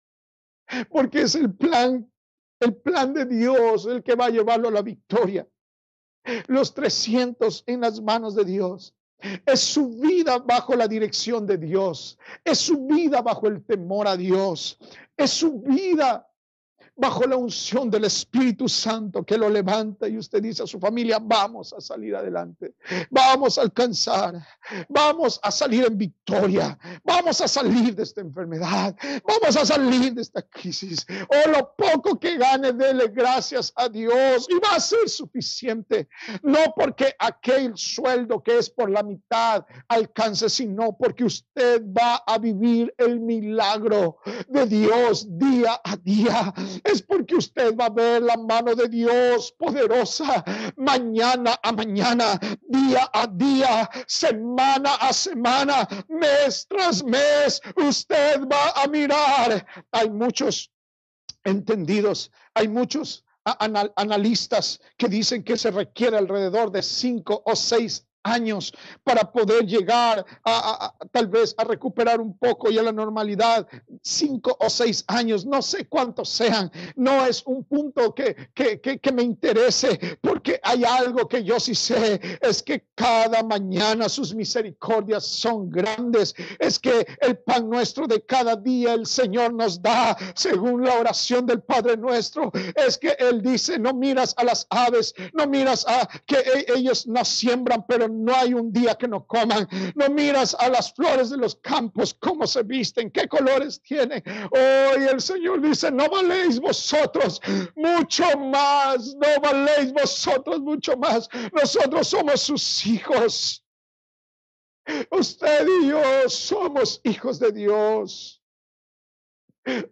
porque es el plan de Dios el que va a llevarlo a la victoria. Los 300 en las manos de Dios. Es su vida bajo la dirección de Dios. Es su vida bajo el temor a Dios. Es su vida bajo la unción del Espíritu Santo que lo levanta, y usted dice a su familia: vamos a salir adelante, vamos a alcanzar, vamos a salir en victoria, vamos a salir de esta enfermedad, vamos a salir de esta crisis. Oh, lo poco que gane, dele gracias a Dios y va a ser suficiente, no porque aquel sueldo que es por la mitad alcance, sino porque usted va a vivir el milagro de Dios día a día. Es porque usted va a ver la mano de Dios poderosa mañana a mañana, día a día, semana a semana, mes tras mes. Usted va a mirar. Hay muchos entendidos. Hay muchos analistas que dicen que se requiere alrededor de 5 o 6 años para poder llegar tal vez a recuperar un poco y a la normalidad. 5 o 6 años, no sé cuántos sean, no es un punto que me interese, porque hay algo que yo sí sé, es que cada mañana sus misericordias son grandes, es que el pan nuestro de cada día el Señor nos da, según la oración del Padre nuestro. Es que Él dice, no miras a las aves, no miras a que ellos no siembran, pero no hay un día que no coman. No miras a las flores de los campos, cómo se visten, qué colores tienen. Hoy el Señor dice, no valéis vosotros mucho más, no valéis vosotros mucho más. Nosotros somos sus hijos. Usted y yo somos hijos de Dios.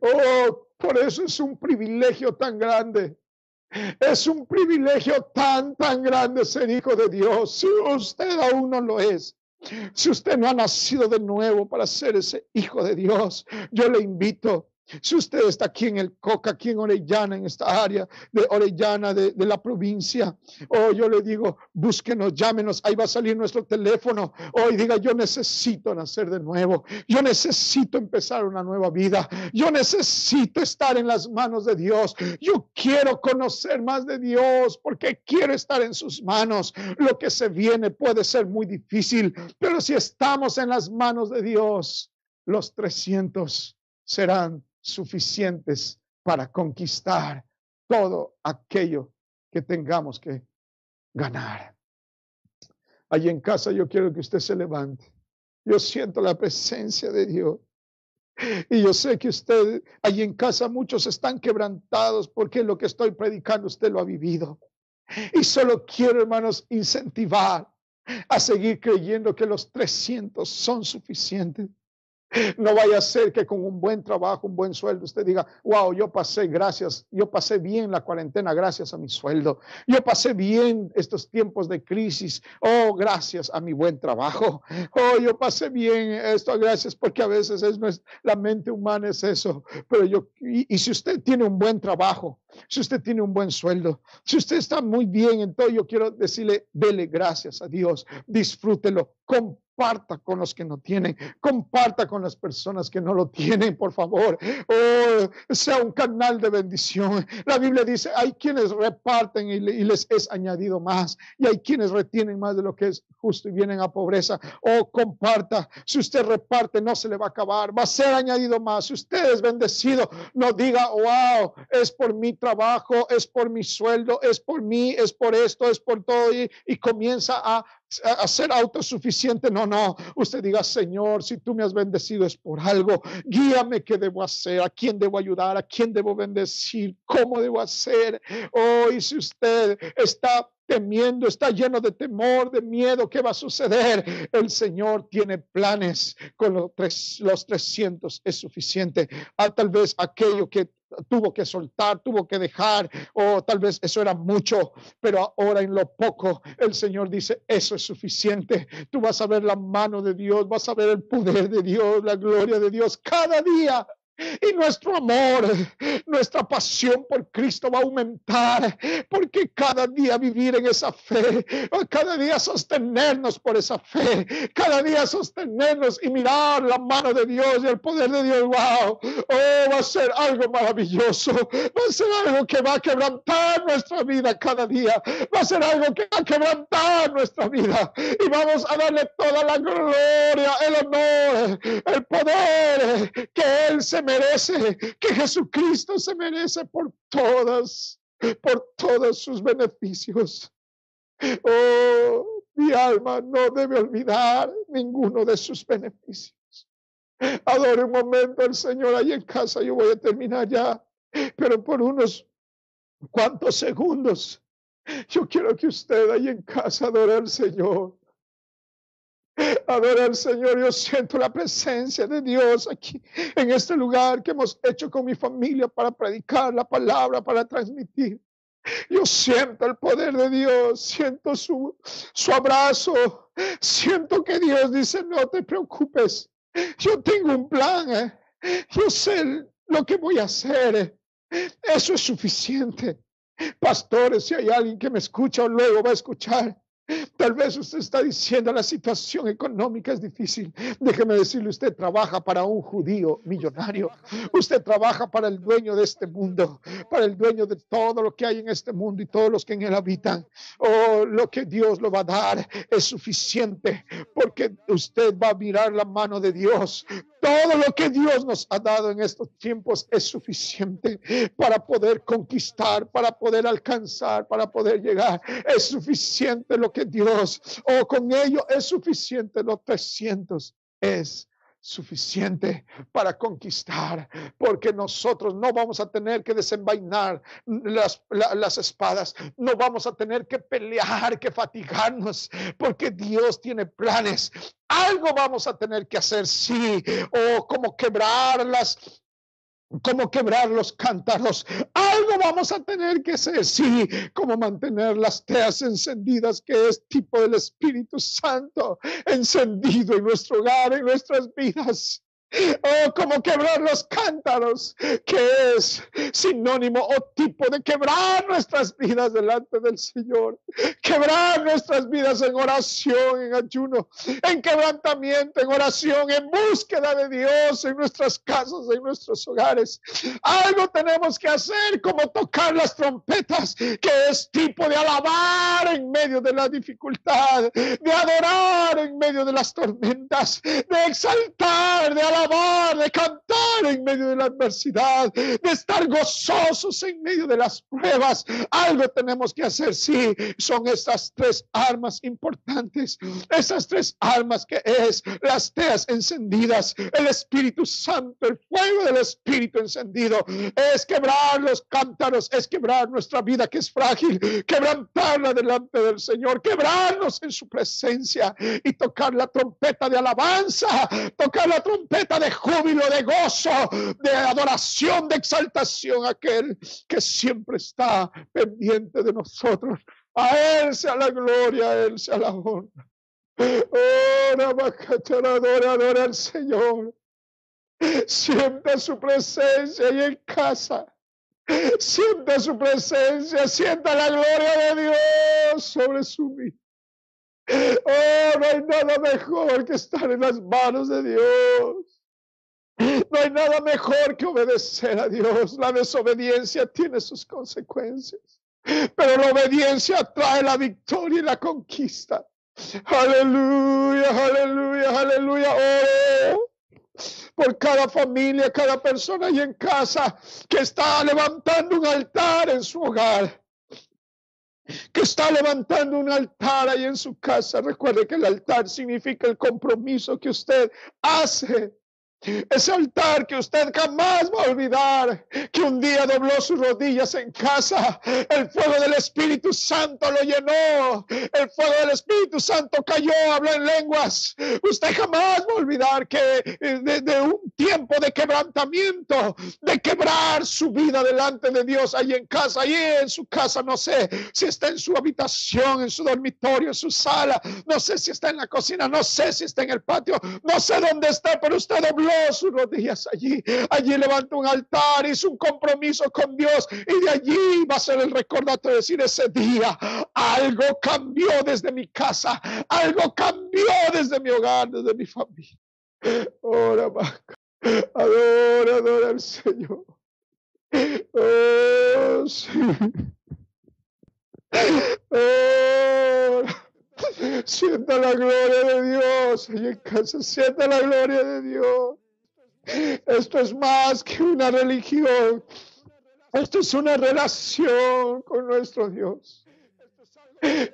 Oh, por eso es un privilegio tan grande. Es un privilegio tan grande ser hijo de Dios. Si usted aún no lo es, si usted no ha nacido de nuevo para ser ese hijo de Dios, yo le invito. Si usted está aquí en el Coca, aquí en Orellana, en esta área de Orellana, de la provincia, yo le digo, búsquenos, llámenos, ahí va a salir nuestro teléfono. Y diga, yo necesito nacer de nuevo, yo necesito empezar una nueva vida, yo necesito estar en las manos de Dios, yo quiero conocer más de Dios, porque quiero estar en sus manos. Lo que se viene puede ser muy difícil, pero si estamos en las manos de Dios, los 300 serán suficientes para conquistar todo aquello que tengamos que ganar. Allí en casa yo quiero que usted se levante. Yo siento la presencia de Dios. Y yo sé que usted, allí en casa, muchos están quebrantados porque lo que estoy predicando usted lo ha vivido. Y solo quiero, hermanos, incentivar a seguir creyendo que los 300 son suficientes. No vaya a ser que con un buen trabajo, un buen sueldo, usted diga, wow, yo pasé bien la cuarentena gracias a mi sueldo. Yo pasé bien estos tiempos de crisis, gracias a mi buen trabajo. Yo pasé bien esto, gracias, porque a veces la mente humana es eso. Pero y si usted tiene un buen trabajo, si usted tiene un buen sueldo, si usted está muy bien, entonces yo quiero decirle, dele gracias a Dios, disfrútelo, comparta con los que no tienen, comparta con las personas que no lo tienen, por favor. Sea un canal de bendición. La Biblia dice, hay quienes reparten y les es añadido más, y hay quienes retienen más de lo que es justo y vienen a pobreza. Comparta. Si usted reparte, no se le va a acabar, va a ser añadido más. Si usted es bendecido, no diga, wow, es por mi trabajo, es por mi sueldo, es por mí, es por esto, es por todo, y comienza a ser autosuficiente. No, usted diga, Señor, si tú me has bendecido es por algo, guíame qué debo hacer, a quién debo ayudar, a quién debo bendecir, cómo debo hacer. Y si usted está temiendo, está lleno de temor, de miedo, ¿qué va a suceder? El Señor tiene planes con los 300, es suficiente. Tal vez aquello que tuvo que soltar, tuvo que dejar, o tal vez eso era mucho, pero ahora en lo poco el Señor dice, eso es suficiente. Tú vas a ver la mano de Dios, vas a ver el poder de Dios, la gloria de Dios cada día. Y nuestro amor, nuestra pasión por Cristo va a aumentar, porque cada día vivir en esa fe, cada día sostenernos por esa fe, cada día sostenernos y mirar la mano de Dios y el poder de Dios. Wow, va a ser algo maravilloso, va a ser algo que va a quebrantar nuestra vida cada día, va a ser algo que va a quebrantar nuestra vida, y vamos a darle toda la gloria, el honor, el poder que Él se merece, que Jesucristo se merece por todos sus beneficios. Mi alma no debe olvidar ninguno de sus beneficios. Adore un momento al Señor ahí en casa. Yo voy a terminar ya, pero por unos cuantos segundos, yo quiero que usted ahí en casa adore al Señor. Adora al Señor. Yo siento la presencia de Dios aquí en este lugar que hemos hecho con mi familia para predicar la palabra, para transmitir. Yo siento el poder de Dios, siento su abrazo, siento que Dios dice, no te preocupes, yo tengo un plan, yo sé lo que voy a hacer. Eso es suficiente. Pastores, si hay alguien que me escucha o luego va a escuchar, tal vez usted está diciendo la situación económica es difícil. Déjeme decirle, usted trabaja para un judío millonario. Usted trabaja para el dueño de este mundo, para el dueño de todo lo que hay en este mundo y todos los que en él habitan. Oh, lo que Dios le va a dar es suficiente, porque usted va a mirar la mano de Dios. Todo lo que Dios nos ha dado en estos tiempos es suficiente para poder conquistar, para poder alcanzar, para poder llegar. Es suficiente lo que Dios, con ello es suficiente los 300. Es suficiente para conquistar, porque nosotros no vamos a tener que desenvainar las espadas, no vamos a tener que pelear, que fatigarnos, porque Dios tiene planes. Algo vamos a tener que hacer, sí, o como quebrar los cántaros. Algo vamos a tener que hacer, sí, como mantener las teas encendidas, que es tipo del Espíritu Santo encendido en nuestro hogar, en nuestras vidas. Como quebrar los cántaros, que es sinónimo o tipo de quebrar nuestras vidas delante del Señor, quebrar nuestras vidas en oración, en ayuno, en quebrantamiento, en oración, en búsqueda de Dios, en nuestras casas, en nuestros hogares. Algo tenemos que hacer, como tocar las trompetas, que es tipo de alabar en medio de la dificultad, de adorar en medio de las tormentas, de exaltar, de alabar, de cantar en medio de la adversidad, de estar gozosos en medio de las pruebas. Algo tenemos que hacer, sí, son estas 3 armas importantes, esas 3 armas, que es las teas encendidas, el Espíritu Santo, el fuego del Espíritu encendido, es quebrar los cántaros, es quebrar nuestra vida que es frágil, quebrantarla delante del Señor, quebrarnos en su presencia y tocar la trompeta de alabanza, tocar la trompeta de júbilo, de gozo, de adoración, de exaltación, aquel que siempre está pendiente de nosotros. A Él sea la gloria, a Él sea la honra. Adora al Señor. Sienta su presencia ahí en casa. Sienta su presencia, sienta la gloria de Dios sobre su vida. No hay nada mejor que estar en las manos de Dios. No hay nada mejor que obedecer a Dios. La desobediencia tiene sus consecuencias, pero la obediencia trae la victoria y la conquista. Aleluya, aleluya, aleluya. Oh, por cada familia, cada persona ahí en casa que está levantando un altar en su hogar, que está levantando un altar ahí en su casa. Recuerde que el altar significa el compromiso que usted hace. Ese altar que usted jamás va a olvidar, que un día dobló sus rodillas en casa, el fuego del Espíritu Santo lo llenó, el fuego del Espíritu Santo cayó, habló en lenguas. Usted jamás va a olvidar que de un tiempo de quebrantamiento, de quebrar su vida delante de Dios ahí en casa, ahí en su casa, no sé si está en su habitación, en su dormitorio, en su sala, no sé si está en la cocina, no sé si está en el patio, no sé dónde está, pero usted dobló sus rodillas allí levantó un altar, hizo un compromiso con Dios, y de allí va a ser el recordatorio de decir: ese día algo cambió desde mi casa, algo cambió desde mi hogar, desde mi familia. Adora al Señor. Oh, sí. Sienta la gloria de Dios ahí en casa, sienta la gloria de Dios. Esto es más que una religión. Esto es una relación con nuestro Dios.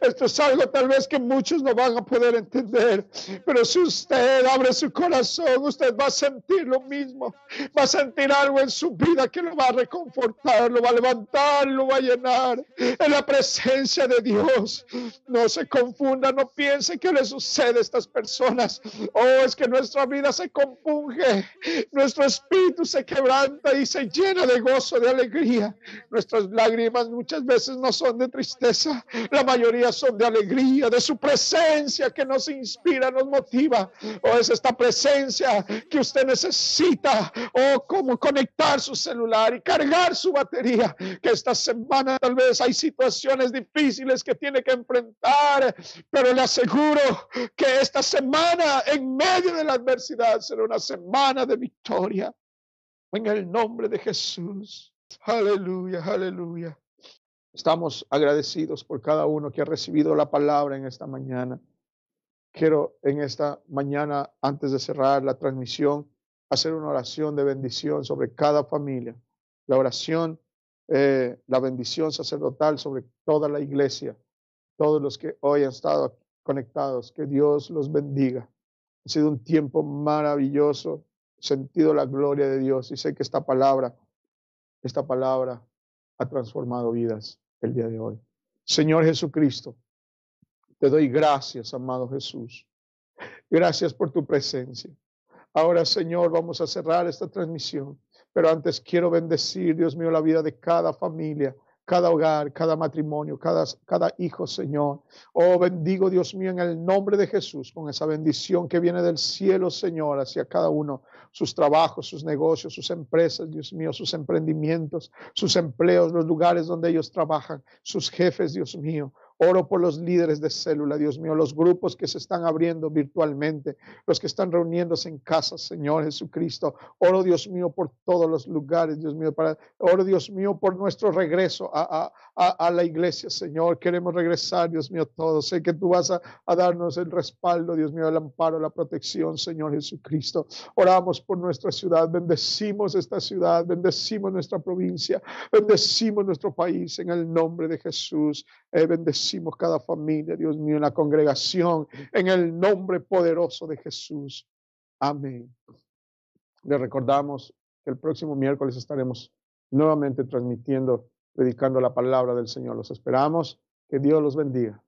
Esto es algo tal vez que muchos no van a poder entender, pero si usted abre su corazón, usted va a sentir lo mismo. Va a sentir algo en su vida que lo va a reconfortar, lo va a levantar, lo va a llenar en la presencia de Dios. No se confunda, no piense que le sucede a estas personas. Es que nuestra vida se compunge, nuestro espíritu se quebranta y se llena de gozo, de alegría. Nuestras lágrimas muchas veces no son de tristeza, la mayoría son de alegría, de su presencia que nos inspira, nos motiva. O es esta presencia que usted necesita, o como conectar su celular y cargar su batería, que esta semana tal vez hay situaciones difíciles que tiene que enfrentar, pero le aseguro que esta semana en medio de la adversidad será una semana de victoria. En el nombre de Jesús. Aleluya, aleluya. Estamos agradecidos por cada uno que ha recibido la palabra en esta mañana. Quiero en esta mañana, antes de cerrar la transmisión, hacer una oración de bendición sobre cada familia. La oración, la bendición sacerdotal sobre toda la iglesia, todos los que hoy han estado conectados. Que Dios los bendiga. Ha sido un tiempo maravilloso. Sentido la gloria de Dios y sé que esta palabra ha transformado vidas el día de hoy. Señor Jesucristo, te doy gracias, amado Jesús. Gracias por tu presencia. Ahora, Señor, vamos a cerrar esta transmisión, pero antes quiero bendecir, Dios mío, la vida de cada familia, cada hogar, cada matrimonio, cada hijo, Señor. Oh, bendigo, Dios mío, en el nombre de Jesús, con esa bendición que viene del cielo, Señor, hacia cada uno, sus trabajos, sus negocios, sus empresas, Dios mío, sus emprendimientos, sus empleos, los lugares donde ellos trabajan, sus jefes, Dios mío. Oro por los líderes de célula, Dios mío, los grupos que se están abriendo virtualmente, los que están reuniéndose en casa, Señor Jesucristo. Oro, Dios mío, por todos los lugares, Dios mío. Oro, Dios mío, por nuestro regreso a la iglesia, Señor. Queremos regresar, Dios mío, todos. Sé que tú vas a darnos el respaldo, Dios mío, el amparo, la protección, Señor Jesucristo. Oramos por nuestra ciudad, bendecimos esta ciudad, bendecimos nuestra provincia, bendecimos nuestro país en el nombre de Jesús. Bendecimos cada familia, Dios mío, en la congregación, en el nombre poderoso de Jesús. Amén. Les recordamos que el próximo miércoles estaremos nuevamente transmitiendo, predicando la palabra del Señor. Los esperamos. Que Dios los bendiga.